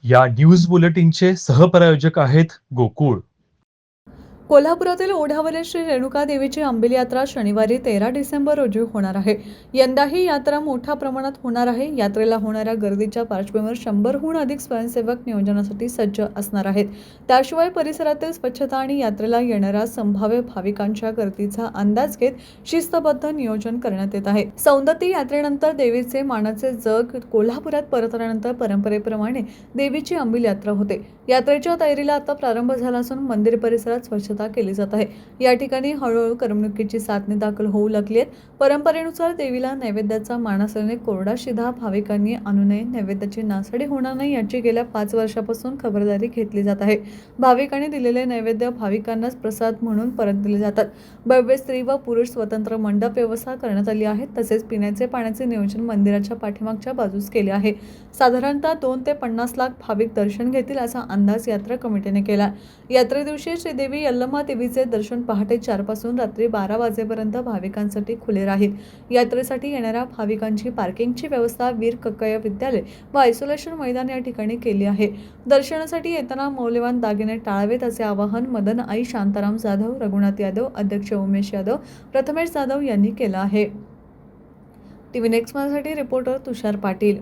या न्यूज बुलेटिनचे सहप्रायोजक आहेत गोकुळ. कोल्हापुरातील ओढ्यावरील श्री रेणुका देवीची अंबिल यात्रा शनिवारी 13 डिसेंबर रोजी होणार आहे. यंदा ही यात्रा मोठ्या प्रमाणात होणार आहे. यात्रेला होणाऱ्या गर्दीच्या पार्श्वभूमीवर 100हून अधिक स्वयंसेवक नियोजनासाठी सज्ज असणार आहेत. त्याशिवाय परिसरातील स्वच्छता आणि यात्रेला येणाऱ्या संभाव्य भाविकांच्या गर्दीचा अंदाज घेत शिस्तबद्ध नियोजन करण्यात येत आहे. सौंदत्ती यात्रेनंतर देवीचे मानाचे जग कोल्हापुरात परतल्यानंतर परंपरेप्रमाणे देवीची अंबिल यात्रा होते. यात्रेच्या तयारीला आता प्रारंभ झाला असून मंदिर परिसरात स्वच्छता केली जात आहे. या ठिकाणी हळूहळू करमणुकीची साधने दाखल होऊ लागली आहेत. परंपरेनुसार देवीला नैवेद्याचा मान असल्याने कोरडा शिधा भाविकांनी आणू नये, नैवेद्याची नासाडी होणार नाही याची गेल्या 5 वर्षापासून खबरदारी घेतली जात आहे. भाविकांनी दिलेले नैवेद्य भाविकांनाच प्रसाद म्हणून परत दिले जातात. भव्य स्त्री व पुरुष स्वतंत्र मंडप व्यवस्था करण्यात आली आहे. तसेच पिण्याचे पाण्याचे नियोजन मंदिराच्या पाठीमागच्या बाजूस केले आहे. साधारणतः 2 ते 50 लाख भाविक दर्शन घेतील असा अंदाज यात्रा कमिटीने केला. यात्रे दिवशी श्रीदेवी यल्लमा देवीचे दर्शन पहाटे 4 पासून रात्री 12 वाजेपर्यंत भाविकांसाठी खुले राहील. यात्रेसाठी येणाऱ्या भाविकांची पार्किंगची व्यवस्था वीर कक्कय विद्यालय व आयसोलेशन मैदान या ठिकाणी केली आहे. दर्शनासाठी येताना मौल्यवान दागिने टाळावेत असे आवाहन मदन आई शांताराम जाधव, रघुनाथ यादव, अध्यक्ष उमेश यादव, प्रथमेश जाधव यांनी केलं आहे. टीव्ही नेक्स्ट माझ्यासाठी रिपोर्टर तुषार पाटील.